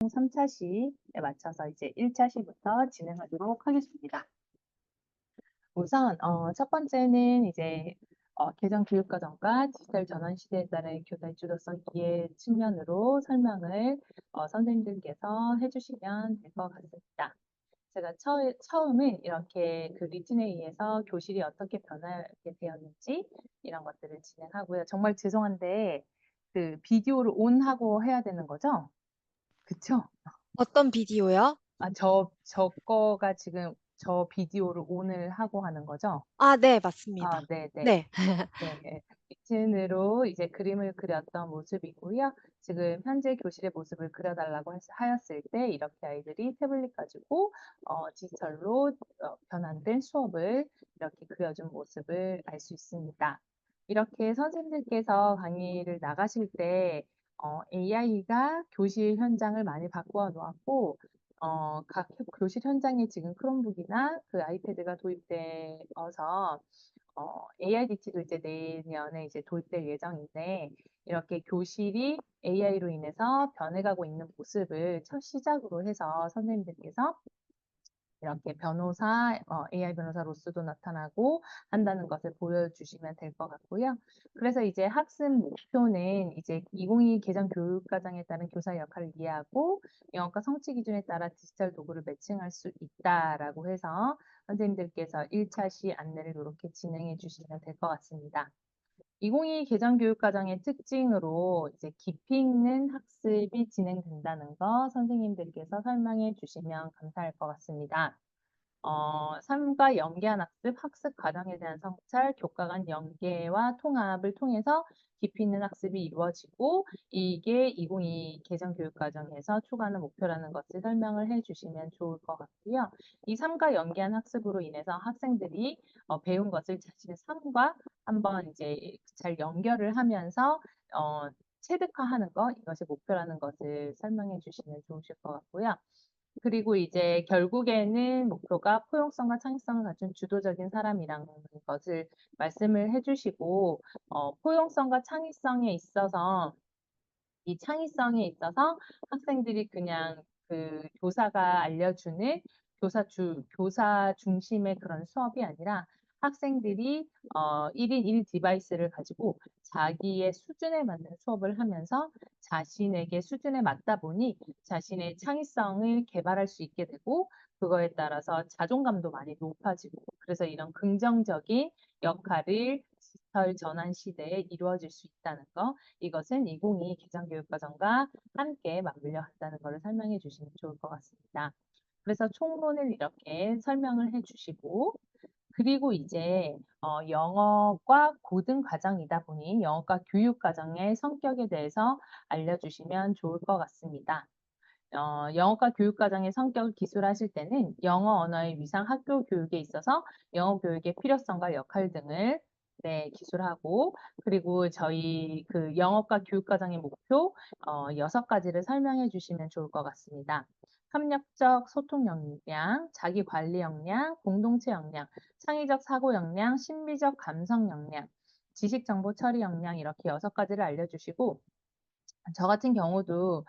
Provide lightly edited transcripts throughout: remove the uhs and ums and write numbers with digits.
총 3차 시에 맞춰서 이제 1차 시부터 진행하도록 하겠습니다. 우선 첫 번째는 이제 개정 교육과정과 디지털 전환 시대에 따른 교사의 주도성 이해 측면으로 설명을 선생님들께서 해주시면 될 것 같습니다. 제가 처음은 이렇게 그 리튼에 의해서 교실이 어떻게 변하게 되었는지 이런 것들을 진행하고요. 정말 죄송한데 그 비디오를 온하고 해야 되는 거죠? 그쵸? 어떤 비디오요? 저 거가 지금 저 비디오를 오늘 하고 하는 거죠? 아, 네, 아, 맞습니다. 네네. 네. 네. 네. 리튼으로 이제 그림을 그렸던 모습이고요. 지금 현재 교실의 모습을 그려달라고 하였을 때 이렇게 아이들이 태블릿 가지고 디지털로 변환된 수업을 이렇게 그려준 모습을 알 수 있습니다. 이렇게 선생님들께서 강의를 나가실 때 AI가 교실 현장을 많이 바꾸어 놓았고 각 교실 현장에 지금 크롬북이나 그 아이패드가 도입되어서 AIDT도 이제 내년에 이제 도입될 예정인데 이렇게 교실이 AI로 인해서 변해가고 있는 모습을 첫 시작으로 해서 선생님들께서 이렇게 AI 변호사로서도 나타나고 한다는 것을 보여주시면 될 것 같고요. 그래서 이제 학습 목표는 이제 2022 개정 교육과정에 따른 교사 역할을 이해하고 영어과 성취 기준에 따라 디지털 도구를 매칭할 수 있다라고 해서 선생님들께서 1차 시 안내를 이렇게 진행해 주시면 될 것 같습니다. 2022 개정 교육과정의 특징으로 이제 깊이 있는 학습이 진행된다는 거 선생님들께서 설명해 주시면 감사할 것 같습니다. 삶과 연계한 학습, 학습 과정에 대한 성찰, 교과 간 연계와 통합을 통해서 깊이 있는 학습이 이루어지고 이게 2022 개정 교육과정에서 추구하는 목표라는 것을 설명을 해주시면 좋을 것 같고요. 이 삶과 연계한 학습으로 인해서 학생들이 배운 것을 자신의 삶과 한번 이제 잘 연결을 하면서 체득화하는 것, 이것이 목표라는 것을 설명해 주시면 좋으실 것 같고요. 그리고 이제 결국에는 목표가 포용성과 창의성을 갖춘 주도적인 사람이라는 것을 말씀을 해주시고, 포용성과 창의성에 있어서, 이 창의성에 있어서 학생들이 그냥 그 교사가 알려주는 교사 중심의 그런 수업이 아니라 학생들이 1인 1 디바이스를 가지고 자기의 수준에 맞는 수업을 하면서 자신에게 수준에 맞다 보니 자신의 창의성을 개발할 수 있게 되고 그거에 따라서 자존감도 많이 높아지고 그래서 이런 긍정적인 역할을 디지털 전환 시대에 이루어질 수 있다는 거 이것은 2022 개정교육과정과 함께 맞물려 간다는 것을 설명해 주시면 좋을 것 같습니다. 그래서 총론을 이렇게 설명을 해 주시고 그리고 이제 영어과 고등 과정이다 보니 영어과 교육 과정의 성격에 대해서 알려주시면 좋을 것 같습니다. 영어과 교육 과정의 성격을 기술하실 때는 영어 언어의 위상 학교 교육에 있어서 영어 교육의 필요성과 역할 등을 네, 기술하고 그리고 저희 그 영어과 교육 과정의 목표 6가지를 설명해 주시면 좋을 것 같습니다. 협력적 소통 역량, 자기 관리 역량, 공동체 역량, 창의적 사고 역량, 신비적 감성 역량, 지식 정보 처리 역량 이렇게 6가지를 알려주시고 저 같은 경우도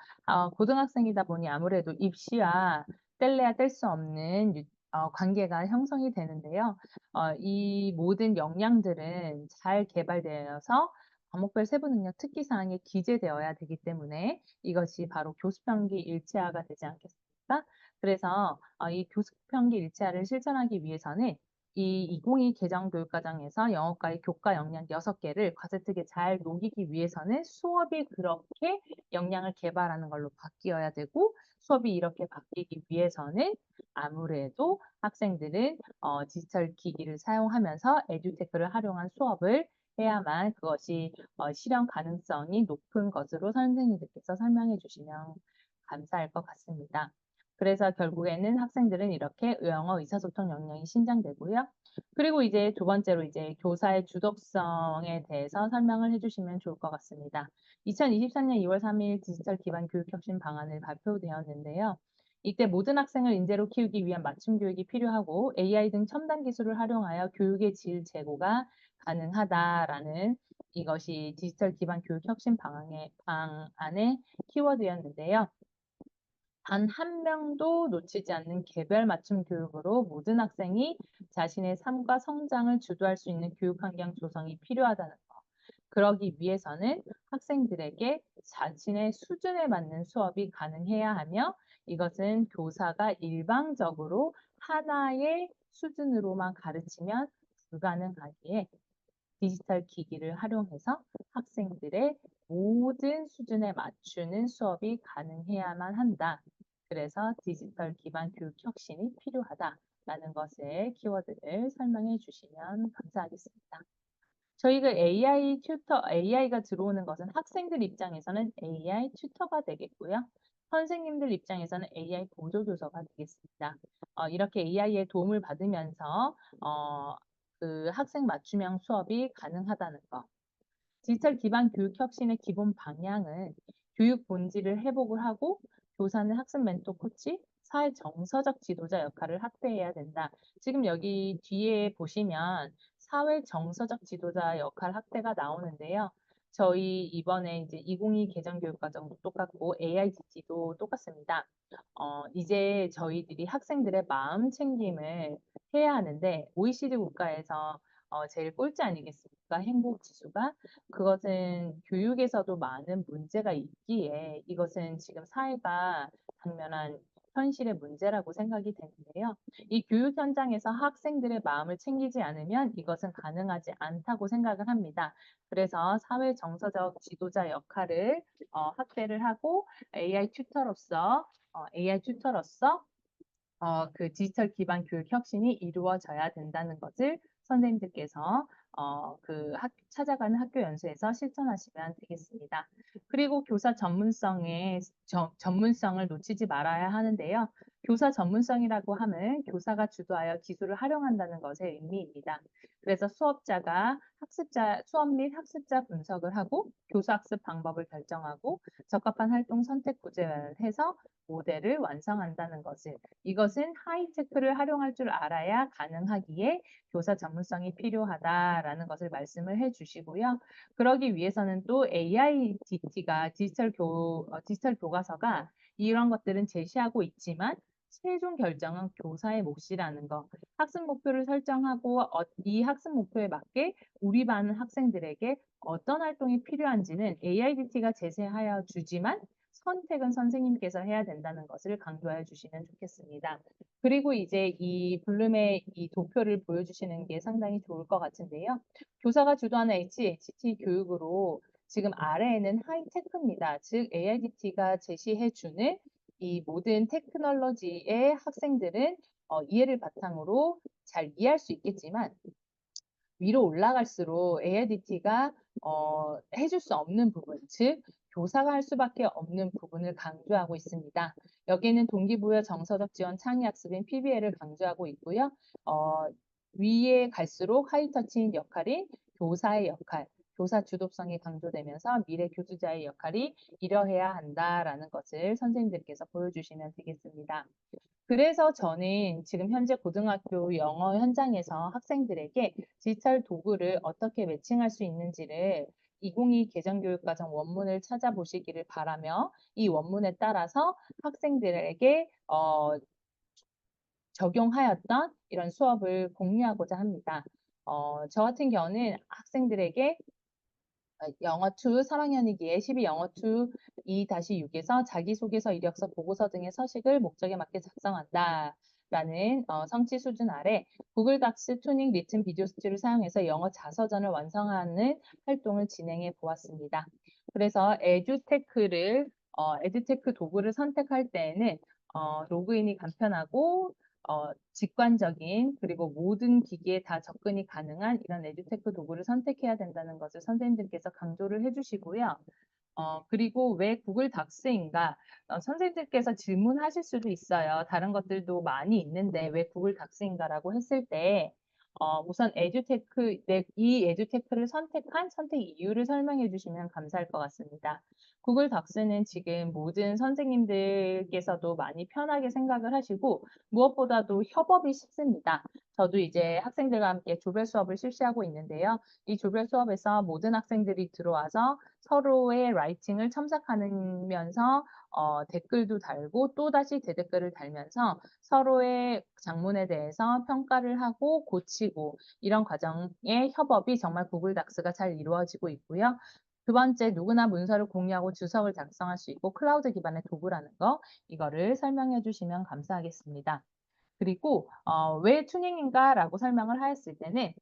고등학생이다 보니 아무래도 입시와 뗄래야 뗄 수 없는 관계가 형성이 되는데요. 이 모든 역량들은 잘 개발되어서 과목별 세부 능력 특기 사항에 기재되어야 되기 때문에 이것이 바로 교수평기 일치화가 되지 않겠습니까? 그래서 이 교수평기 일치화를 실천하기 위해서는 이 2022 개정 교육과정에서 영어과의 교과 역량 6개를 과세특에 잘 녹이기 위해서는 수업이 그렇게 역량을 개발하는 걸로 바뀌어야 되고 수업이 이렇게 바뀌기 위해서는 아무래도 학생들은 디지털 기기를 사용하면서 에듀테크를 활용한 수업을 해야만 그것이 실현 가능성이 높은 것으로 선생님들께서 설명해 주시면 감사할 것 같습니다. 그래서 결국에는 학생들은 이렇게 영어 의사소통 역량이 신장되고요. 그리고 이제 두 번째로 이제 교사의 주독성에 대해서 설명을 해주시면 좋을 것 같습니다. 2023년 2월 3일 디지털 기반 교육 혁신 방안을 발표되었는데요. 이때 모든 학생을 인재로 키우기 위한 맞춤 교육이 필요하고 AI 등 첨단 기술을 활용하여 교육의 질 제고가 가능하다라는 이것이 디지털 기반 교육 혁신 방안의 키워드였는데요. 단 한 명도 놓치지 않는 개별 맞춤 교육으로 모든 학생이 자신의 삶과 성장을 주도할 수 있는 교육 환경 조성이 필요하다는 거. 그러기 위해서는 학생들에게 자신의 수준에 맞는 수업이 가능해야 하며 이것은 교사가 일방적으로 하나의 수준으로만 가르치면 불가능하기에 디지털 기기를 활용해서 학생들의 모든 수준에 맞추는 수업이 가능해야만 한다. 그래서 디지털 기반 교육 혁신이 필요하다라는 것의 키워드를 설명해 주시면 감사하겠습니다. 저희가 AI가 들어오는 것은 학생들 입장에서는 AI 튜터가 되겠고요. 선생님들 입장에서는 AI 보조교사가 되겠습니다. 이렇게 AI의 도움을 받으면서 그 학생 맞춤형 수업이 가능하다는 거. 디지털 기반 교육 혁신의 기본 방향은 교육 본질을 회복을 하고 교사는 학습 멘토 코치, 사회 정서적 지도자 역할을 확대해야 된다. 지금 여기 뒤에 보시면 사회 정서적 지도자 역할 확대가 나오는데요. 저희 이번에 이제 2022 개정 교육과정도 똑같고 AIDT도 똑같습니다. 이제 저희들이 학생들의 마음 챙김을 해야 하는데 OECD 국가에서 제일 꼴찌 아니겠습니까? 행복 지수가. 그것은 교육에서도 많은 문제가 있기에 이것은 지금 사회가 당면한 현실의 문제라고 생각이 되는데요. 이 교육 현장에서 학생들의 마음을 챙기지 않으면 이것은 가능하지 않다고 생각을 합니다. 그래서 사회 정서적 지도자 역할을 확대를 하고 AI 튜터로서 그 디지털 기반 교육 혁신이 이루어져야 된다는 것을 선생님들께서 찾아가는 학교 연수에서 실천하시면 되겠습니다. 그리고 교사 전문성을 놓치지 말아야 하는데요. 교사 전문성이라고 하면 교사가 주도하여 기술을 활용한다는 것의 의미입니다. 그래서 수업 및 학습자 분석을 하고 교수 학습 방법을 결정하고 적합한 활동 선택 구제를 해서 모델을 완성한다는 것을 이것은 하이테크를 활용할 줄 알아야 가능하기에 교사 전문성이 필요하다라는 것을 말씀을 해주시고요. 그러기 위해서는 또 AIDT가 디지털 교과서가 이런 것들은 제시하고 있지만 최종 결정은 교사의 몫이라는 거. 학습 목표를 설정하고 이 학습 목표에 맞게 우리 반 학생들에게 어떤 활동이 필요한지는 AIDT가 제시하여 주지만 선택은 선생님께서 해야 된다는 것을 강조해 주시면 좋겠습니다. 그리고 이제 이 블룸의 이 도표를 보여주시는 게 상당히 좋을 것 같은데요. 교사가 주도하는 HHT 교육으로 지금 아래에는 하이테크입니다. 즉 AIDT가 제시해주는 이 모든 테크놀로지의 학생들은 이해를 바탕으로 잘 이해할 수 있겠지만 위로 올라갈수록 AIDT가 해줄 수 없는 부분, 즉 교사가 할 수밖에 없는 부분을 강조하고 있습니다. 여기는 동기부여 정서적 지원 창의학습인 PBL을 강조하고 있고요. 위에 갈수록 하이터치인 역할인 교사의 역할, 교사 주도성이 강조되면서 미래 교수자의 역할이 이러해야 한다라는 것을 선생님들께서 보여주시면 되겠습니다. 그래서 저는 지금 현재 고등학교 영어 현장에서 학생들에게 디지털 도구를 어떻게 매칭할 수 있는지를 2022 개정교육과정 원문을 찾아보시기를 바라며 이 원문에 따라서 학생들에게 적용하였던 이런 수업을 공유하고자 합니다. 저 같은 경우는 학생들에게 영어2 3학년이기에 12 영어2 2-6에서 자기소개서, 이력서, 보고서 등의 서식을 목적에 맞게 작성한다. 라는 성취 수준 아래 구글 닥스, 투닝, 리튼, 비디오 스튜를 사용해서 영어 자서전을 완성하는 활동을 진행해 보았습니다. 그래서 에듀테크 도구를 선택할 때에는 로그인이 간편하고 직관적인 그리고 모든 기기에 다 접근이 가능한 이런 에듀테크 도구를 선택해야 된다는 것을 선생님들께서 강조를 해주시고요. 그리고 왜 구글 닥스인가? 선생님들께서 질문하실 수도 있어요. 다른 것들도 많이 있는데 왜 구글 닥스인가라고 했을 때 우선 이 에듀테크를 선택한 선택 이유를 설명해 주시면 감사할 것 같습니다. 구글 닥스는 지금 모든 선생님들께서도 많이 편하게 생각을 하시고 무엇보다도 협업이 쉽습니다. 저도 이제 학생들과 함께 조별 수업을 실시하고 있는데요. 이 조별 수업에서 모든 학생들이 들어와서 서로의 라이팅을 첨삭하면서 댓글도 달고 또다시 대댓글을 달면서 서로의 장문에 대해서 평가를 하고 고치고 이런 과정의 협업이 정말 구글 닥스가 잘 이루어지고 있고요. 두 번째, 누구나 문서를 공유하고 주석을 작성할 수 있고 클라우드 기반의 도구라는 거, 이거를 설명해 주시면 감사하겠습니다. 그리고 왜 투닝인가라고 설명을 하였을 때는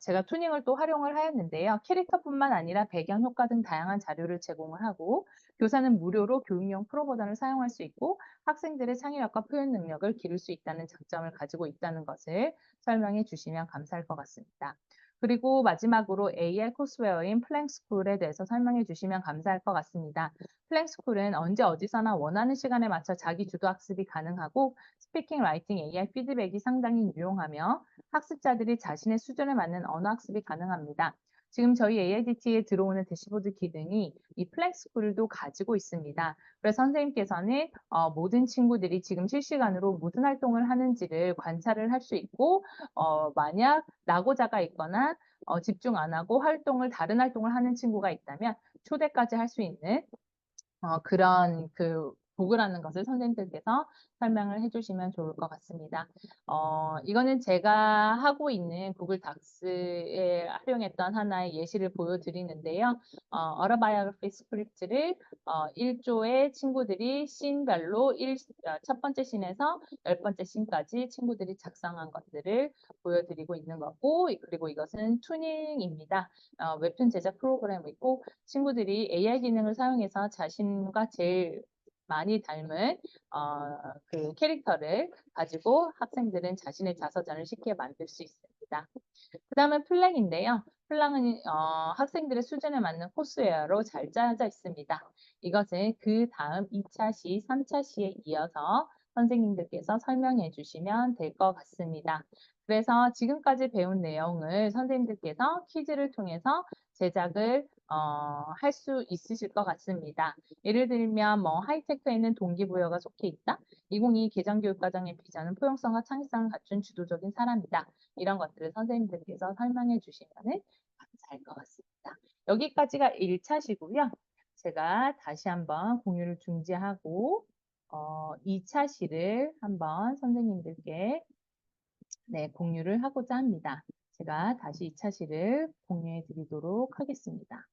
제가 투닝을 또 활용을 하였는데요. 캐릭터뿐만 아니라 배경 효과 등 다양한 자료를 제공을 하고 교사는 무료로 교육용 프로 버전을 사용할 수 있고 학생들의 창의력과 표현 능력을 기를 수 있다는 장점을 가지고 있다는 것을 설명해 주시면 감사할 것 같습니다. 그리고 마지막으로 AI 코스웨어인 플랭스쿨에 대해서 설명해 주시면 감사할 것 같습니다. 플랭스쿨은 언제 어디서나 원하는 시간에 맞춰 자기 주도 학습이 가능하고 스피킹, 라이팅, AI 피드백이 상당히 유용하며 학습자들이 자신의 수준에 맞는 언어 학습이 가능합니다. 지금 저희 AIDT에 들어오는 대시보드 기능이 이 플렉스쿨도 가지고 있습니다. 그래서 선생님께서는 모든 친구들이 지금 실시간으로 무슨 활동을 하는지를 관찰을 할 수 있고 만약 낙오자가 있거나 집중 안 하고 다른 활동을 하는 친구가 있다면 초대까지 할 수 있는 그런 도구라는 것을 선생님들께서 설명을 해주시면 좋을 것 같습니다. 이거는 제가 하고 있는 구글 닥스에 활용했던 하나의 예시를 보여드리는데요. Autobiography 스크립트를 1조의 친구들이 씬별로 첫 번째 씬에서 10번째 씬까지 친구들이 작성한 것들을 보여드리고 있는 거고, 그리고 이것은 투닝입니다. 웹툰 제작 프로그램이고 친구들이 AI 기능을 사용해서 자신과 제일 많이 닮은 캐릭터를 가지고 학생들은 자신의 자서전을 쉽게 만들 수 있습니다. 그 다음은 플랭인데요. 플랑은 학생들의 수준에 맞는 코스웨어로 잘 짜져 있습니다. 이것은 그 다음 2차 시, 3차 시에 이어서 선생님들께서 설명해 주시면 될 것 같습니다. 그래서 지금까지 배운 내용을 선생님들께서 퀴즈를 통해서 제작을 할 수 있으실 것 같습니다. 예를 들면 하이테크에는 동기부여가 속해 있다. 2022 개정교육과정의 비전은 포용성과 창의성을 갖춘 주도적인 사람이다. 이런 것들을 선생님들께서 설명해 주시면 감사할 것 같습니다. 여기까지가 1차시고요. 제가 다시 한번 공유를 중지하고 2차 시를 한번 선생님들께 공유를 하고자 합니다. 제가 다시 2차 시를 공유해 드리도록 하겠습니다.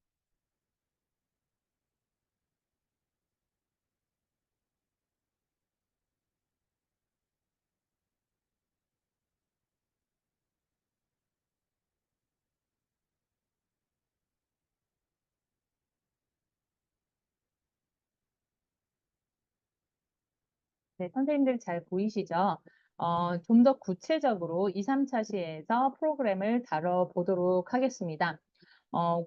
네, 선생님들 잘 보이시죠? 좀 더 구체적으로 2, 3차 시에서 프로그램을 다뤄보도록 하겠습니다.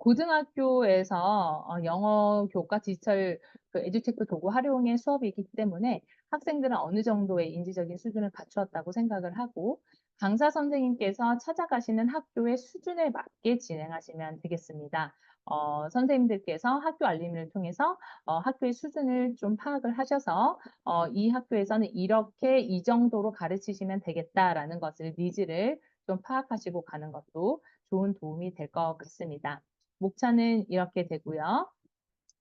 고등학교에서 영어 교과 디지털 에듀테크 도구 활용의 수업이기 때문에 학생들은 어느 정도의 인지적인 수준을 갖추었다고 생각을 하고 강사 선생님께서 찾아가시는 학교의 수준에 맞게 진행하시면 되겠습니다. 선생님들께서 학교 알림을 통해서 학교의 수준을 좀 파악을 하셔서 이 학교에서는 이렇게 이 정도로 가르치시면 되겠다라는 것을 니즈를 좀 파악하시고 가는 것도 좋은 도움이 될 것 같습니다. 목차는 이렇게 되고요.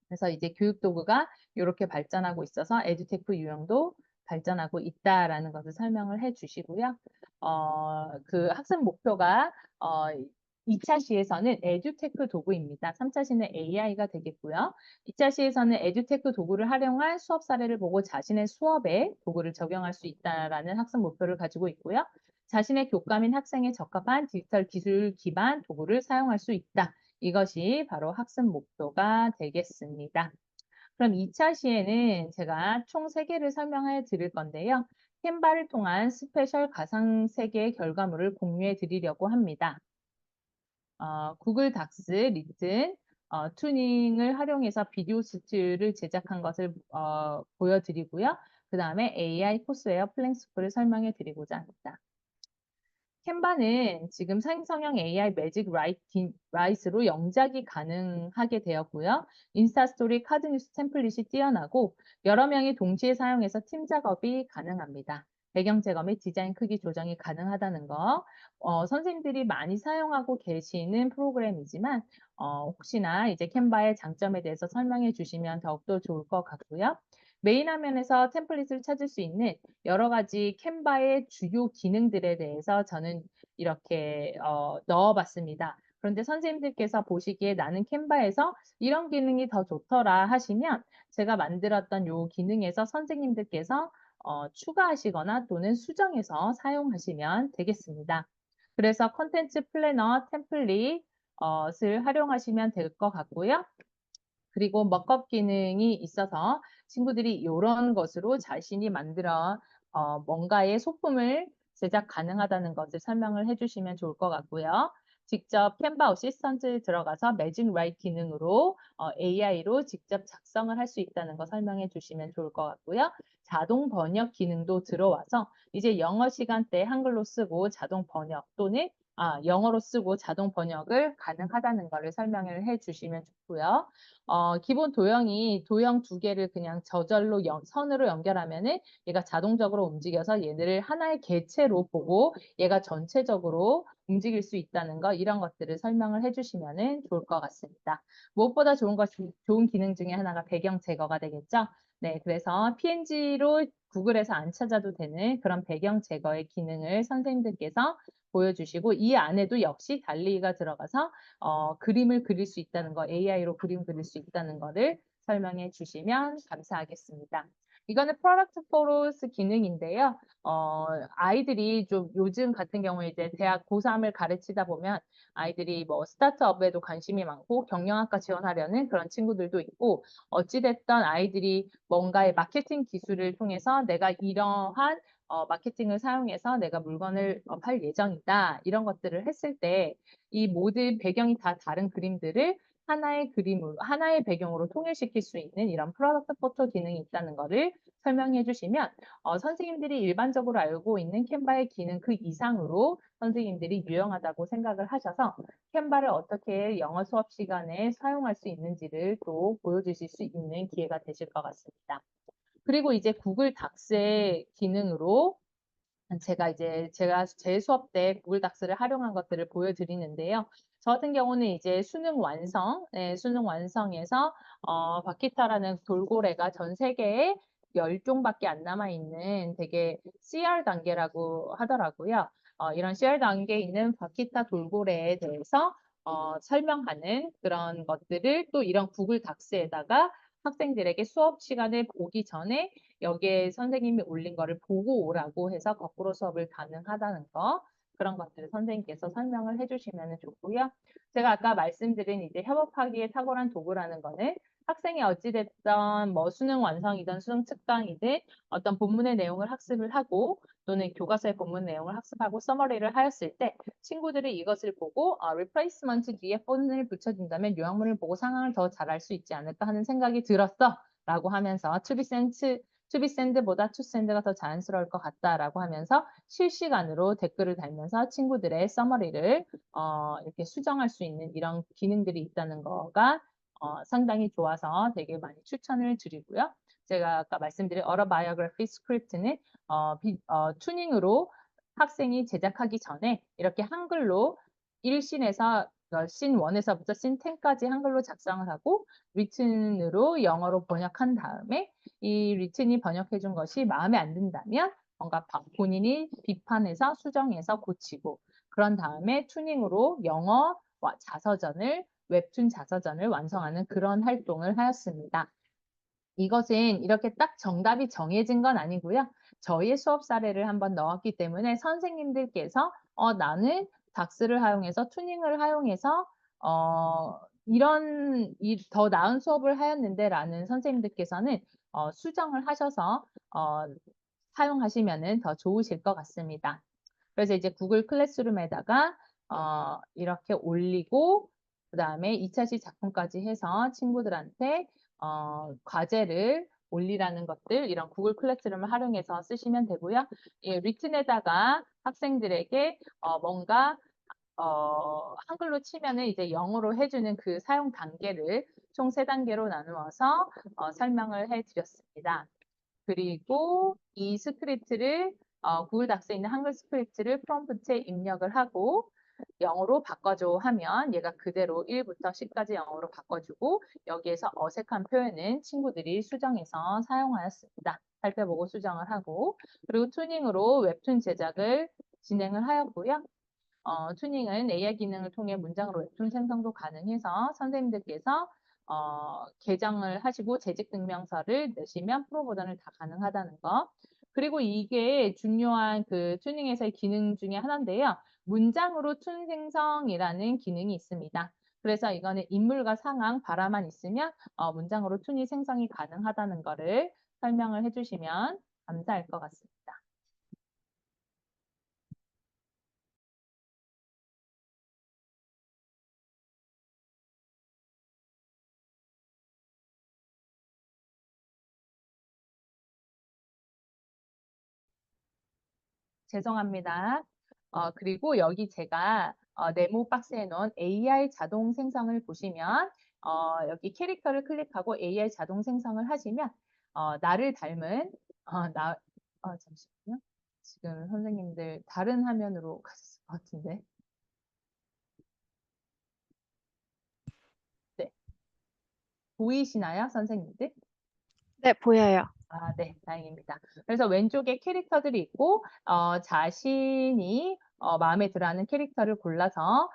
그래서 이제 교육도구가 이렇게 발전하고 있어서 에듀테크 유형도 발전하고 있다라는 것을 설명을 해 주시고요. 그 학습 목표가 2차 시에서는 에듀테크 도구입니다. 3차 시는 AI가 되겠고요. 2차 시에서는 에듀테크 도구를 활용한 수업 사례를 보고 자신의 수업에 도구를 적용할 수 있다라는 학습 목표를 가지고 있고요. 자신의 교과민 학생에 적합한 디지털 기술 기반 도구를 사용할 수 있다. 이것이 바로 학습 목표가 되겠습니다. 그럼 2차 시에는 제가 총 3개를 설명해 드릴 건데요. 캔바를 통한 스페셜 가상 세계 결과물을 공유해 드리려고 합니다. 구글 닥스, 리튼, 투닝을 활용해서 비디오 스틸을 제작한 것을 보여드리고요. 그 다음에 AI 코스웨어 플랭스쿨을 설명해 드리고자 합니다. 캔바는 지금 생성형 AI 매직 라이트로 영작이 가능하게 되었고요. 인스타스토리, 카드뉴스 템플릿이 뛰어나고 여러 명이 동시에 사용해서 팀 작업이 가능합니다. 배경 제거 및 디자인 크기 조정이 가능하다는 거. 선생님들이 많이 사용하고 계시는 프로그램이지만 혹시나 이제 캔바의 장점에 대해서 설명해 주시면 더욱더 좋을 것 같고요. 메인 화면에서 템플릿을 찾을 수 있는 여러 가지 캔바의 주요 기능들에 대해서 저는 이렇게 넣어봤습니다. 그런데 선생님들께서 보시기에 나는 캔바에서 이런 기능이 더 좋더라 하시면 제가 만들었던 요 기능에서 선생님들께서 추가하시거나 또는 수정해서 사용하시면 되겠습니다. 그래서 컨텐츠 플래너 템플릿을 활용하시면 될 것 같고요. 그리고 먹업 기능이 있어서 친구들이 이런 것으로 자신이 만들어 뭔가의 소품을 제작 가능하다는 것을 설명을 해주시면 좋을 것 같고요. 직접 캔바 어시스턴트에 들어가서 매직 라이트 기능으로 AI로 직접 작성을 할 수 있다는 거 설명해 주시면 좋을 것 같고요. 자동 번역 기능도 들어와서 이제 영어 시간대 한글로 쓰고 자동 번역 또는 영어로 쓰고 자동 번역을 가능하다는 것을 설명을 해 주시면 좋고요. 기본 도형이 도형 두 개를 그냥 저절로 선으로 연결하면은 얘가 자동적으로 움직여서 얘네를 하나의 개체로 보고 얘가 전체적으로 움직일 수 있다는 거 이런 것들을 설명을 해주시면 좋을 것 같습니다. 무엇보다 좋은 기능 중에 하나가 배경 제거가 되겠죠. 네, 그래서 PNG로 구글에서 안 찾아도 되는 그런 배경 제거의 기능을 선생님들께서 보여주시고 이 안에도 역시 달리가 들어가서 그림을 그릴 수 있다는 거, AI로 그림 그릴 수 있다는 거를 설명해 주시면 감사하겠습니다. 이거는 프로덕트 포로스 기능인데요. 아이들이 좀 요즘 같은 경우에 이제 대학 고3을 가르치다 보면 아이들이 뭐 스타트업에도 관심이 많고 경영학과 지원하려는 그런 친구들도 있고 어찌됐던 아이들이 뭔가의 마케팅 기술을 통해서 내가 이러한 마케팅을 사용해서 내가 물건을 팔 예정이다. 이런 것들을 했을 때 이 모든 배경이 다 다른 그림들을 하나의 그림으로, 하나의 배경으로 통일시킬 수 있는 이런 프로덕트 포토 기능이 있다는 것을 설명해 주시면 선생님들이 일반적으로 알고 있는 캔바의 기능 그 이상으로 선생님들이 유용하다고 생각을 하셔서 캔바를 어떻게 영어 수업 시간에 사용할 수 있는지를 또 보여주실 수 있는 기회가 되실 것 같습니다. 그리고 이제 구글 닥스의 기능으로 제가 제 수업 때 구글 닥스를 활용한 것들을 보여드리는데요. 저 같은 경우는 이제 수능 완성에서 바키타라는 돌고래가 전 세계에 10종밖에 안 남아있는 되게 CR 단계라고 하더라고요. 이런 CR 단계에 있는 바키타 돌고래에 대해서 설명하는 그런 것들을 또 이런 구글 닥스에다가 학생들에게 수업 시간에 오기 전에 여기에 선생님이 올린 거를 보고 오라고 해서 거꾸로 수업을 가능하다는 거 그런 것들을 선생님께서 설명을 해주시면 좋고요. 제가 아까 말씀드린 이제 협업하기에 탁월한 도구라는 거는 학생이 어찌됐던 뭐 수능 완성이든 수능 측강이든 어떤 본문의 내용을 학습을 하고 또는 교과서의 본문 내용을 학습하고 서머리를 하였을 때 친구들이 이것을 보고 리플레이스먼트 뒤에 폰을 붙여준다면 요약문을 보고 상황을 더 잘 알 수 있지 않을까 하는 생각이 들었어 라고 하면서 투비샌드보다 투샌드가 더 자연스러울 것 같다라고 하면서 실시간으로 댓글을 달면서 친구들의 서머리를 이렇게 수정할 수 있는 이런 기능들이 있다는 거가 상당히 좋아서 되게 많이 추천을 드리고요. 제가 아까 말씀드린 어로바이오그래피 스크립트는 튜닝으로 학생이 제작하기 전에 이렇게 한글로 1신에서 신 1에서부터 신 10까지 한글로 작성을 하고 리튼으로 영어로 번역한 다음에 이 리튼이 번역해 준 것이 마음에 안 든다면 뭔가 본인이 비판해서 수정해서 고치고 그런 다음에 튜닝으로 영어와 자서전을 웹툰 자서전을 완성하는 그런 활동을 하였습니다. 이것은 이렇게 딱 정답이 정해진 건 아니고요. 저희의 수업 사례를 한번 넣었기 때문에 선생님들께서 나는 닥스를 활용해서 튜닝을 활용해서 이런 더 나은 수업을 하였는데 라는 선생님들께서는 수정을 하셔서 사용하시면 더 좋으실 것 같습니다. 그래서 이제 구글 클래스룸에다가 이렇게 올리고 그 다음에 2차시 작품까지 해서 친구들한테 과제를 올리라는 것들 이런 구글 클래스룸을 활용해서 쓰시면 되고요. 예, 리튼에다가 학생들에게 뭔가 한글로 치면은 이제 영어로 해주는 그 사용 단계를 총 3단계로 나누어서 설명을 해드렸습니다. 그리고 이 스크립트를 구글 닥스에 있는 한글 스크립트를 프롬프트에 입력을 하고 영어로 바꿔줘 하면 얘가 그대로 1부터 10까지 영어로 바꿔주고 여기에서 어색한 표현은 친구들이 수정해서 사용하였습니다. 살펴보고 수정을 하고 그리고 투닝으로 웹툰 제작을 진행을 하였고요. 투닝은 AI 기능을 통해 문장으로 웹툰 생성도 가능해서 선생님들께서 계정을 하시고 재직 증명서를 내시면 프로 버전을 다 가능하다는 거. 그리고 이게 중요한 그 투닝에서의 기능 중에 하나인데요. 문장으로 툰 생성이라는 기능이 있습니다. 그래서 이거는 인물과 상황, 발화만 있으면 문장으로 툰이 생성이 가능하다는 거를 설명을 해주시면 감사할 것 같습니다. 죄송합니다. 그리고 여기 제가 네모 박스에 넣은 AI 자동 생성을 보시면 여기 캐릭터를 클릭하고 AI 자동 생성을 하시면 나를 닮은 잠시만요. 지금 선생님들 다른 화면으로 가셨을 것 같은데. 네. 보이시나요, 선생님들? 네, 보여요. 아, 네, 다행입니다. 그래서 왼쪽에 캐릭터들이 있고, 자신이 마음에 들어하는 캐릭터를 골라서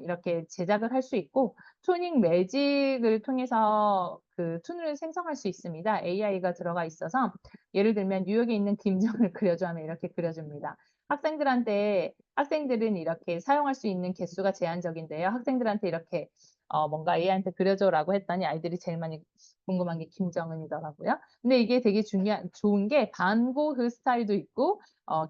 이렇게 제작을 할 수 있고, 투닝 매직을 통해서 그 툰을 생성할 수 있습니다. AI가 들어가 있어서, 예를 들면 뉴욕에 있는 김정을 그려줘 하면 이렇게 그려줍니다. 학생들은 이렇게 사용할 수 있는 개수가 제한적인데요. 학생들한테 이렇게 뭔가 AI한테 그려줘라고 했더니 아이들이 제일 많이 궁금한 게 김정은이더라고요. 근데 이게 되게 좋은 게 반고흐 스타일도 있고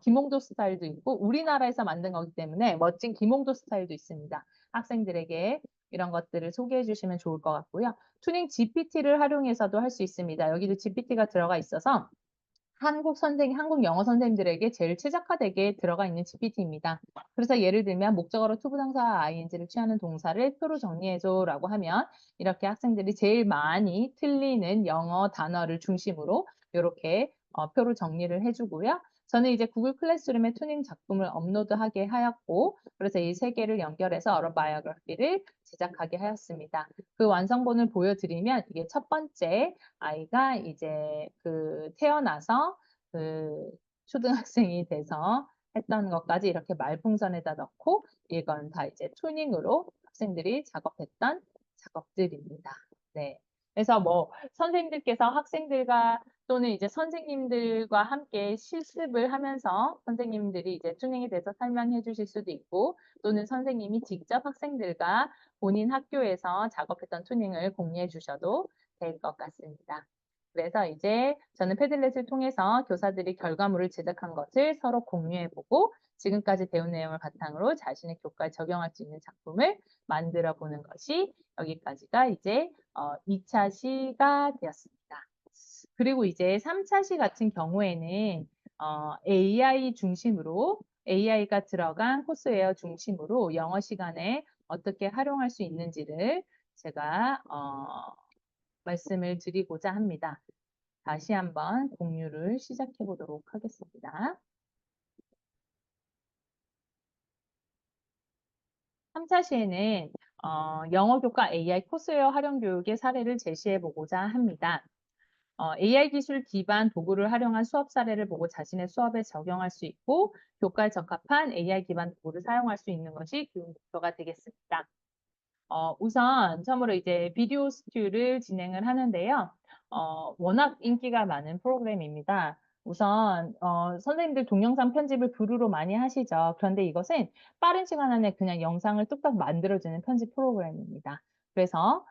김홍도 스타일도 있고 우리나라에서 만든 거기 때문에 멋진 김홍도 스타일도 있습니다. 학생들에게 이런 것들을 소개해 주시면 좋을 것 같고요. 투닝 GPT를 활용해서도 할 수 있습니다. 여기도 GPT가 들어가 있어서 한국 영어 선생님들에게 제일 최적화되게 들어가 있는 GPT입니다. 그래서 예를 들면 목적어로 투부정사 ing를 취하는 동사를 표로 정리해줘라고 하면 이렇게 학생들이 제일 많이 틀리는 영어 단어를 중심으로 이렇게 표로 정리를 해주고요. 저는 이제 구글 클래스룸에 투닝 작품을 업로드하게 하였고 그래서 이 세 개를 연결해서 어로바이오그래피를 제작하게 하였습니다. 그 완성본을 보여드리면 이게 첫 번째 아이가 이제 그 태어나서 그 초등학생이 돼서 했던 것까지 이렇게 말풍선에다 넣고 이건 다 이제 투닝으로 학생들이 작업했던 작업들입니다. 네. 그래서 뭐 선생님들께서 학생들과 또는 이제 선생님들과 함께 실습을 하면서 선생님들이 이제 투닝에 대해서 설명해 주실 수도 있고 또는 선생님이 직접 학생들과 본인 학교에서 작업했던 투닝을 공유해 주셔도 될 것 같습니다. 그래서 이제 저는 패들렛을 통해서 교사들이 결과물을 제작한 것을 서로 공유해보고 지금까지 배운 내용을 바탕으로 자신의 교과에 적용할 수 있는 작품을 만들어 보는 것이 여기까지가 이제 2차 시가 되었습니다. 그리고 이제 3차 시 같은 경우에는 AI 중심으로 AI가 들어간 코스웨어 중심으로 영어 시간에 어떻게 활용할 수 있는지를 제가 말씀을 드리고자 합니다. 다시 한번 공유를 시작해 보도록 하겠습니다. 3차 시에는 영어 교과 AI 코스웨어 활용 교육의 사례를 제시해 보고자 합니다. AI 기술 기반 도구를 활용한 수업 사례를 보고 자신의 수업에 적용할 수 있고 교과에 적합한 AI 기반 도구를 사용할 수 있는 것이 교육 목표가 되겠습니다. 우선 처음으로 이제 비디오 스튜를 진행을 하는데요. 워낙 인기가 많은 프로그램입니다. 우선 선생님들 동영상 편집을 부루로 많이 하시죠. 그런데 이것은 빠른 시간 안에 그냥 영상을 뚝딱 만들어주는 편집 프로그램입니다. 그래서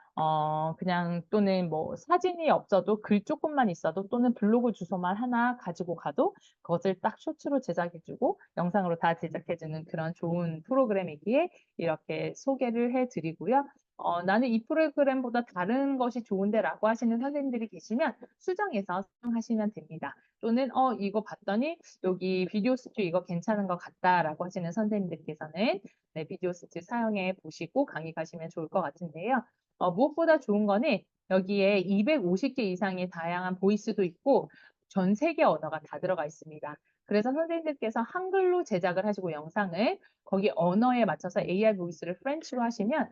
그냥 또는 뭐 사진이 없어도 글 조금만 있어도 또는 블로그 주소만 하나 가지고 가도 그것을 딱 쇼츠로 제작해주고 영상으로 다 제작해주는 그런 좋은 프로그램이기에 이렇게 소개를 해드리고요. 나는 이 프로그램보다 다른 것이 좋은데 라고 하시는 선생님들이 계시면 수정해서 사용하시면 됩니다. 또는 이거 봤더니 여기 비디오 스튜 이거 괜찮은 것 같다라고 하시는 선생님들께서는 네, 비디오 스튜 사용해 보시고 강의 가시면 좋을 것 같은데요. 무엇보다 좋은 거는 여기에 250개 이상의 다양한 보이스도 있고 전 세계 언어가 다 들어가 있습니다. 그래서 선생님들께서 한글로 제작을 하시고 영상을 거기 언어에 맞춰서 AI 보이스를 프렌치로 하시면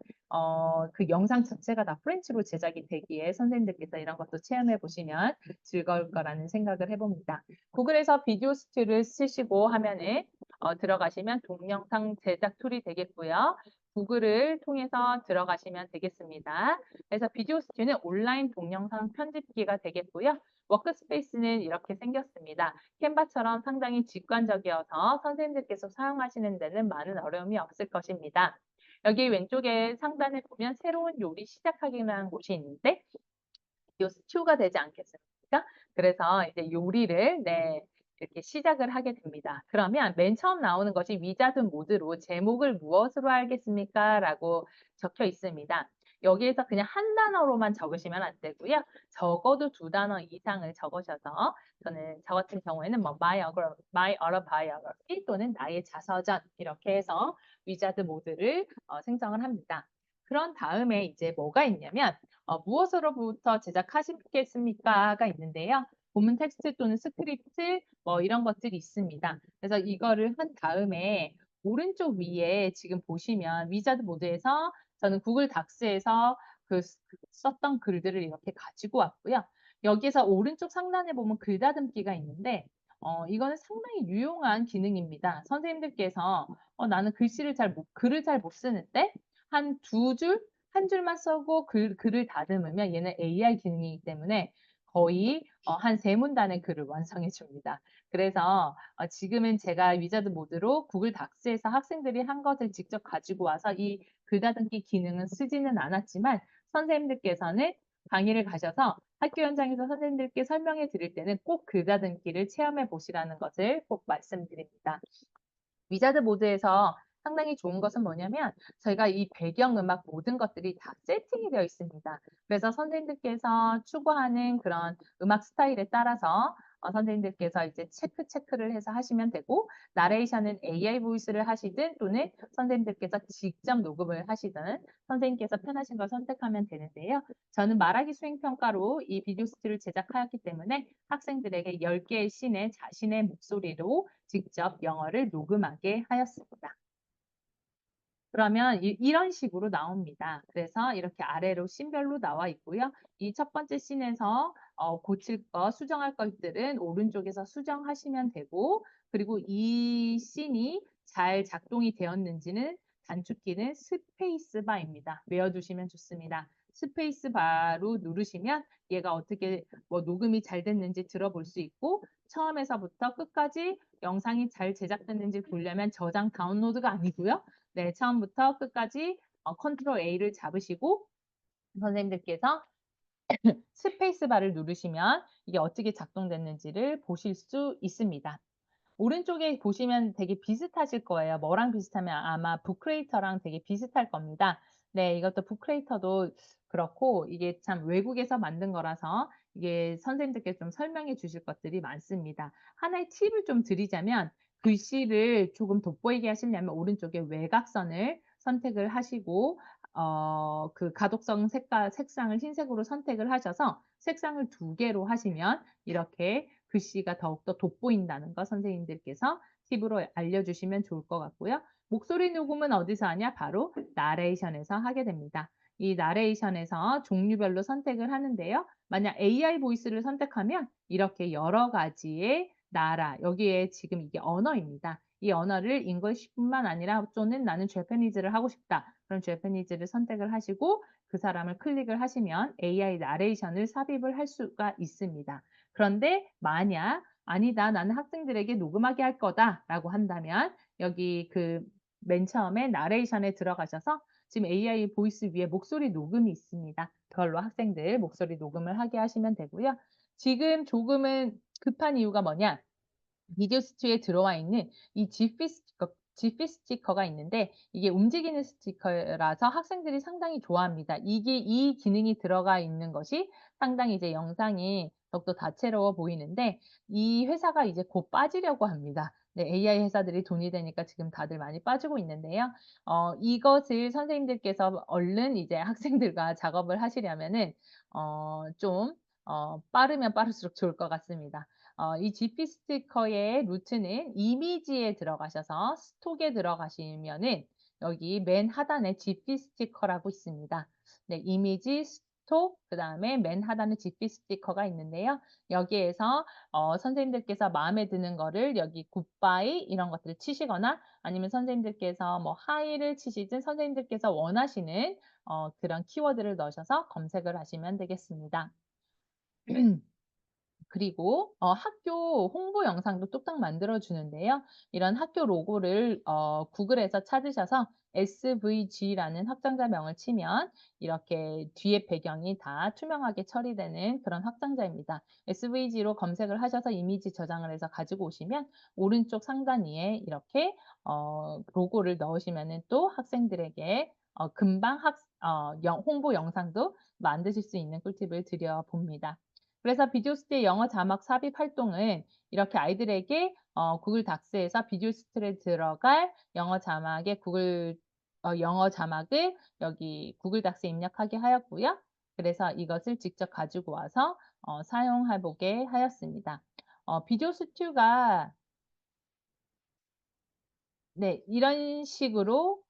그 영상 자체가 다 프렌치로 제작이 되기에 선생님들께서 이런 것도 체험해 보시면 즐거울 거라는 생각을 해봅니다. 구글에서 비디오 스튜를 쓰시고 하면은 들어가시면 동영상 제작 툴이 되겠고요. 구글을 통해서 들어가시면 되겠습니다. 그래서 비디오 스튜는 온라인 동영상 편집기가 되겠고요. 워크스페이스는 이렇게 생겼습니다. 캔바처럼 상당히 직관적이어서 선생님들께서 사용하시는 데는 많은 어려움이 없을 것입니다. 여기 왼쪽에 상단에 보면 새로운 요리 시작하기라는 곳이 있는데 요 스튜가 되지 않겠습니까? 그래서 이제 요리를 이렇게 시작을 하게 됩니다. 그러면 맨 처음 나오는 것이 위자드 모드로 제목을 무엇으로 하겠습니까? 라고 적혀 있습니다. 여기에서 그냥 한 단어로만 적으시면 안 되고요. 적어도 2단어 이상을 적으셔서 저 같은 경우에는 뭐 my autobiography 또는 나의 자서전 이렇게 해서 위자드 모드를 생성을 합니다. 그런 다음에 이제 뭐가 있냐면 무엇으로부터 제작하시겠습니까?가 있는데요. 본문 텍스트 또는 스크립트 뭐 이런 것들이 있습니다. 그래서 이거를 한 다음에 오른쪽 위에 지금 보시면 위자드 모드에서 저는 구글 닥스에서 썼던 글들을 이렇게 가지고 왔고요. 여기에서 오른쪽 상단에 보면 글 다듬기가 있는데 이거는 상당히 유용한 기능입니다. 선생님들께서 나는 글을 잘 못 쓰는데 한 2줄, 한 줄만 쓰고 글을 다듬으면 얘는 AI 기능이기 때문에 거의 한 3문단의 글을 완성해 줍니다. 그래서 지금은 제가 위자드 모드로 구글 닥스에서 학생들이 한 것을 직접 가지고 와서 이 글다듬기 기능은 쓰지는 않았지만 선생님들께서는 강의를 가셔서 학교 현장에서 선생님들께 설명해 드릴 때는 꼭 글다듬기를 체험해 보시라는 것을 꼭 말씀드립니다. 위자드 모드에서 상당히 좋은 것은 뭐냐면 저희가 이 배경음악 모든 것들이 다 세팅이 되어 있습니다. 그래서 선생님들께서 추구하는 그런 음악 스타일에 따라서 선생님들께서 이제 체크를 해서 하시면 되고 나레이션은 AI 보이스를 하시든 또는 선생님들께서 직접 녹음을 하시든 선생님께서 편하신 걸 선택하면 되는데요. 저는 말하기 수행평가로 이 비디오 스튜를 제작하였기 때문에 학생들에게 10개의 씬에 자신의 목소리로 직접 영어를 녹음하게 하였습니다. 그러면 이런 식으로 나옵니다. 그래서 이렇게 아래로 씬별로 나와 있고요. 이 첫 번째 씬에서 고칠 거, 수정할 것들은 오른쪽에서 수정하시면 되고 그리고 이 씬이 잘 작동이 되었는지는 단축키는 스페이스바입니다. 외워두시면 좋습니다. 스페이스바로 누르시면 얘가 어떻게 녹음이 잘 됐는지 들어볼 수 있고 처음에서부터 끝까지 영상이 잘 제작됐는지 보려면 저장 다운로드가 아니고요. 네, 처음부터 끝까지 컨트롤 A를 잡으시고 선생님들께서 스페이스바를 누르시면 이게 어떻게 작동됐는지를 보실 수 있습니다. 오른쪽에 보시면 되게 비슷하실 거예요. 뭐랑 비슷하면 아마 북크리에이터랑 되게 비슷할 겁니다. 네, 이것도 북크리에이터도 그렇고 이게 참 외국에서 만든 거라서 이게 선생님들께 좀 설명해 주실 것들이 많습니다. 하나의 팁을 좀 드리자면 글씨를 조금 돋보이게 하시려면 오른쪽에 외곽선을 선택을 하시고 그 가독성 색상을 흰색으로 선택을 하셔서 색상을 2개로 하시면 이렇게 글씨가 더욱더 돋보인다는 거 선생님들께서 팁으로 알려주시면 좋을 것 같고요. 목소리 녹음은 어디서 하냐? 바로 나레이션에서 하게 됩니다. 이 나레이션에서 종류별로 선택을 하는데요. 만약 AI 보이스를 선택하면 이렇게 여러 가지의 나라, 여기에 지금 이게 언어입니다. 이 언어를 잉글리시뿐만 아니라 또는 나는 재패니즈를 하고 싶다. 그럼 재패니즈를 선택을 하시고 그 사람을 클릭을 하시면 AI 나레이션을 삽입을 할 수가 있습니다. 그런데 만약 아니다, 나는 학생들에게 녹음하게 할 거다라고 한다면 여기 맨 처음에 나레이션에 들어가셔서 지금 AI 보이스 위에 목소리 녹음이 있습니다. 그걸로 학생들 목소리 녹음을 하게 하시면 되고요. 지금 조금은 급한 이유가 뭐냐? 비디오 스튜디오에 들어와 있는 이 지피 스티커가 있는데 이게 움직이는 스티커라서 학생들이 상당히 좋아합니다. 이 기능이 들어가 있는 것이 상당히 이제 영상이 더욱더 다채로워 보이는데 이 회사가 이제 곧 빠지려고 합니다. 네, AI 회사들이 돈이 되니까 지금 다들 많이 빠지고 있는데요. 이것을 선생님들께서 얼른 이제 학생들과 작업을 하시려면은 좀 빠르면 빠를수록 좋을 것 같습니다. 이 GP 스티커의 루트는 이미지에 들어가셔서 스톡에 들어가시면은 여기 맨 하단에 GP 스티커라고 있습니다. 네, 이미지, 스톡, 그다음에 맨 하단에 GP 스티커가 있는데요. 여기에서 선생님들께서 마음에 드는 거를 여기 굿바이 이런 것들을 치시거나 아니면 선생님들께서 뭐 하이를 치시든 선생님들께서 원하시는 그런 키워드를 넣으셔서 검색을 하시면 되겠습니다. 그리고 학교 홍보 영상도 뚝딱 만들어 주는데요. 이런 학교 로고를 구글에서 찾으셔서 SVG라는 확장자명을 치면 이렇게 뒤에 배경이 다 투명하게 처리되는 그런 확장자입니다. SVG로 검색을 하셔서 이미지 저장을 해서 가지고 오시면 오른쪽 상단 위에 이렇게 로고를 넣으시면은 또 학생들에게 금방 홍보 영상도 만드실 수 있는 꿀팁을 드려 봅니다. 그래서 비디오스트의 영어 자막 삽입 활동은 이렇게 아이들에게 구글 닥스에서 비디오스트에 들어갈 영어 자막을 여기 구글 닥스에 입력하게 하였고요. 그래서 이것을 직접 가지고 와서 사용해 보게 하였습니다. 비디오스튜가 네, 이런 식으로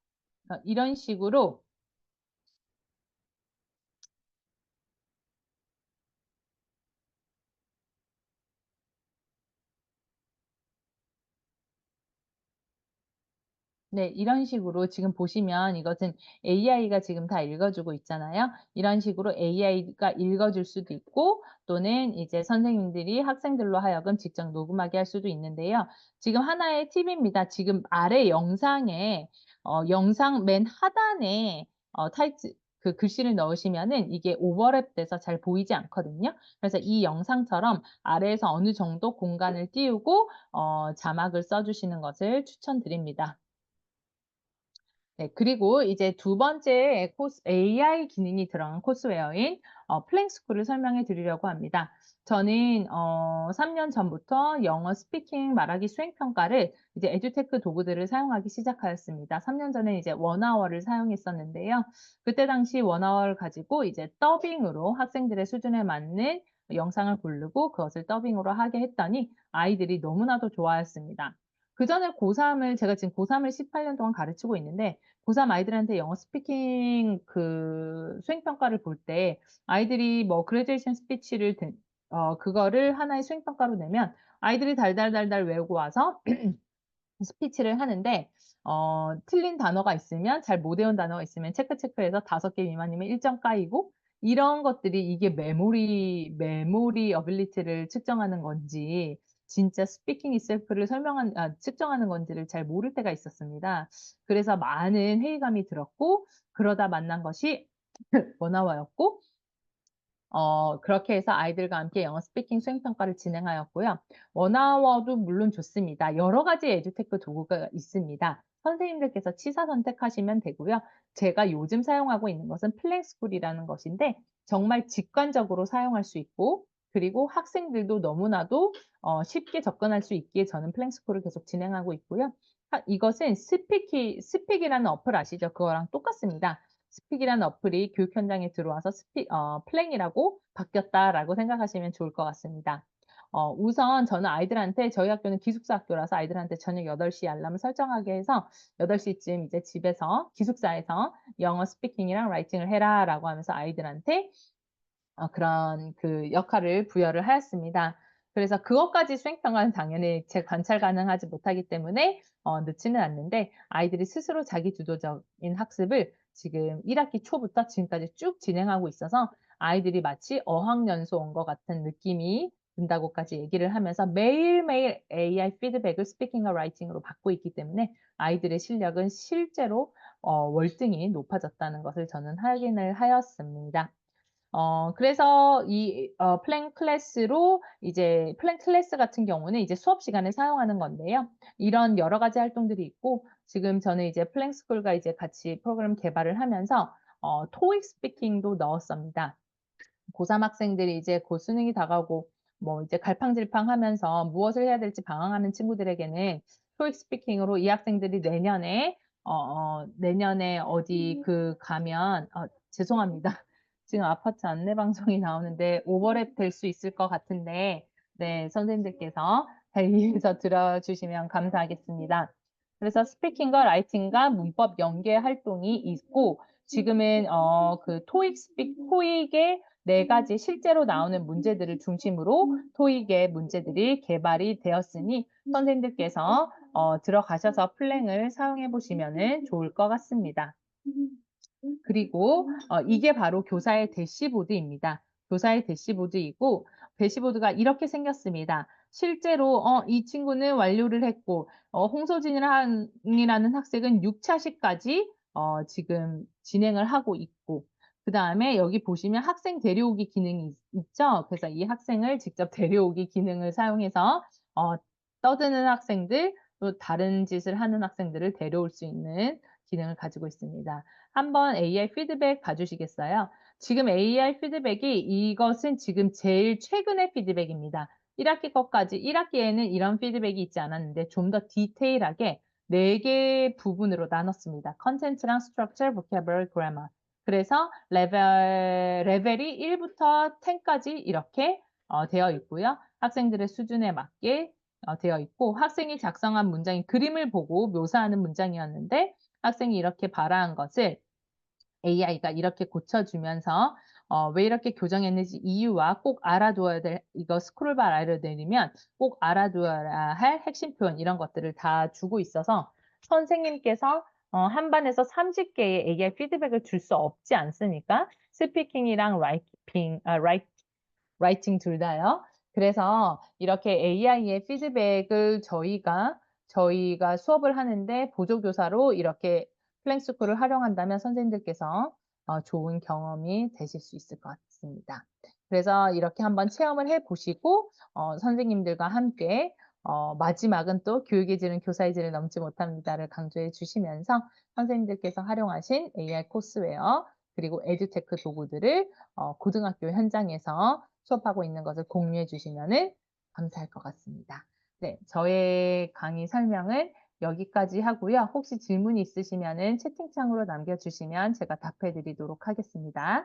네, 이런 식으로 지금 보시면 이것은 AI가 지금 다 읽어주고 있잖아요. 이런 식으로 AI가 읽어줄 수도 있고 또는 이제 선생님들이 학생들로 하여금 직접 녹음하게 할 수도 있는데요. 지금 하나의 팁입니다. 지금 아래 영상에 영상 맨 하단에 그 글씨를 넣으시면은 이게 오버랩 돼서 잘 보이지 않거든요. 그래서 이 영상처럼 아래에서 어느 정도 공간을 띄우고 자막을 써주시는 것을 추천드립니다. 네, 그리고 이제 두 번째 AI 기능이 들어간 코스웨어인 플랭스쿨을 설명해 드리려고 합니다. 저는 3년 전부터 영어 스피킹 말하기 수행 평가를 이제 에듀테크 도구들을 사용하기 시작하였습니다. 3년 전에 이제 원아워를 사용했었는데요. 그때 당시 원아워를 가지고 이제 더빙으로 학생들의 수준에 맞는 영상을 고르고 그것을 더빙으로 하게 했더니 아이들이 너무나도 좋아했습니다. 그전에 제가 지금 고3을 18년 동안 가르치고 있는데 고3 아이들한테 영어 스피킹 그 수행평가를 볼 때 아이들이 뭐 그레듀에이션 스피치를 그거를 하나의 수행평가로 내면 아이들이 달달달달 외우고 와서 스피치를 하는데 틀린 단어가 있으면 잘 못 외운 단어가 있으면 체크해서 5개 미만이면 1점 까이고 이런 것들이 이게 메모리 어빌리티를 측정하는 건지 진짜 스피킹 itself를 측정하는 건지를 잘 모를 때가 있었습니다. 그래서 많은 회의감이 들었고 그러다 만난 것이 원어워였고 그렇게 해서 아이들과 함께 영어 스피킹 수행평가를 진행하였고요. 원어워도 물론 좋습니다. 여러 가지 에듀테크 도구가 있습니다. 선생님들께서 치사 선택하시면 되고요. 제가 요즘 사용하고 있는 것은 플랭스쿨이라는 것인데 정말 직관적으로 사용할 수 있고 그리고 학생들도 너무나도 쉽게 접근할 수 있기에 저는 플랭스쿨을 계속 진행하고 있고요. 이것은 스픽이라는 어플 아시죠? 그거랑 똑같습니다. 스픽이라는 어플이 교육 현장에 들어와서 플랭이라고 바뀌었다라고 생각하시면 좋을 것 같습니다. 우선 저는 아이들한테 저희 학교는 기숙사 학교라서 아이들한테 저녁 8시 알람을 설정하게 해서 8시쯤 이제 집에서 기숙사에서 영어 스피킹이랑 라이팅을 해라라고 하면서 아이들한테 그런 그 역할을 부여를 하였습니다. 그래서 그것까지 수행평가는 당연히 제 관찰 가능하지 못하기 때문에 넣지는 않는데 아이들이 스스로 자기 주도적인 학습을 지금 1학기 초부터 지금까지 쭉 진행하고 있어서 아이들이 마치 어학연수 온 것 같은 느낌이 든다고까지 얘기를 하면서 매일매일 AI 피드백을 스피킹과 라이팅으로 받고 있기 때문에 아이들의 실력은 실제로 월등히 높아졌다는 것을 저는 확인을 하였습니다. 그래서 이 플랭 클래스 같은 경우는 이제 수업 시간에 사용하는 건데요. 이런 여러 가지 활동들이 있고 지금 저는 이제 플랭스쿨과 이제 같이 프로그램 개발을 하면서 토익 스피킹도 넣었습니다. 고3 학생들이 이제 곧 수능이 다가오고 뭐 이제 갈팡질팡하면서 무엇을 해야 될지 방황하는 친구들에게는 토익 스피킹으로 이 학생들이 내년에 어디 그 가면 죄송합니다. 지금 아파트 안내 방송이 나오는데 오버랩 될 수 있을 것 같은데 네, 선생님들께서 잘 이해해서 들어주시면 감사하겠습니다. 그래서 스피킹과 라이팅과 문법 연계 활동이 있고 지금은 그 토익의 네 가지 실제로 나오는 문제들을 중심으로 토익의 문제들이 개발이 되었으니 선생님들께서 들어가셔서 플랭을 사용해 보시면은 좋을 것 같습니다. 그리고 이게 바로 교사의 대시보드입니다. 교사의 대시보드이고 대시보드가 이렇게 생겼습니다. 실제로 이 친구는 완료를 했고 홍소진이라는 학생은 6차 시까지 지금 진행을 하고 있고 그다음에 여기 보시면 학생 데려오기 기능이 있죠. 그래서 이 학생을 직접 데려오기 기능을 사용해서 어 떠드는 학생들 또 다른 짓을 하는 학생들을 데려올 수 있는 기능을 가지고 있습니다. 한번 AI 피드백 봐 주시겠어요? 지금 AI 피드백이 이것은 지금 제일 최근의 피드백입니다. 1학기 것까지 1학기에는 이런 피드백이 있지 않았는데 좀 더 디테일하게 4개 부분으로 나눴습니다. 컨텐츠랑 스트럭처, 보캐블러리, 그래머. 그래서 레벨이 1부터 10까지 이렇게 되어 있고요. 학생들의 수준에 맞게 되어 있고 학생이 작성한 문장이 그림을 보고 묘사하는 문장이었는데 학생이 이렇게 발화한 것을 AI가 이렇게 고쳐주면서 왜 이렇게 교정했는지 이유와 꼭 알아두어야 될 이거 스크롤바 아래로 내리면 꼭 알아두어야 할 핵심 표현 이런 것들을 다 주고 있어서 선생님께서 한 반에서 30개의 AI 피드백을 줄 수 없지 않습니까? 스피킹이랑 라이팅 둘 다요. 그래서 이렇게 AI의 피드백을 저희가 수업을 하는데 보조교사로 이렇게 플랭스쿨을 활용한다면 선생님들께서 좋은 경험이 되실 수 있을 것 같습니다. 그래서 이렇게 한번 체험을 해 보시고 선생님들과 함께 마지막은 또 "교육의 질은 교사의 질을 넘지 못합니다."를 강조해 주시면서 선생님들께서 활용하신 AI 코스웨어 그리고 에듀테크 도구들을 고등학교 현장에서 수업하고 있는 것을 공유해 주시면은 감사할 것 같습니다. 네, 저의 강의 설명은 여기까지 하고요. 혹시 질문이 있으시면은 채팅창으로 남겨주시면 제가 답해 드리도록 하겠습니다.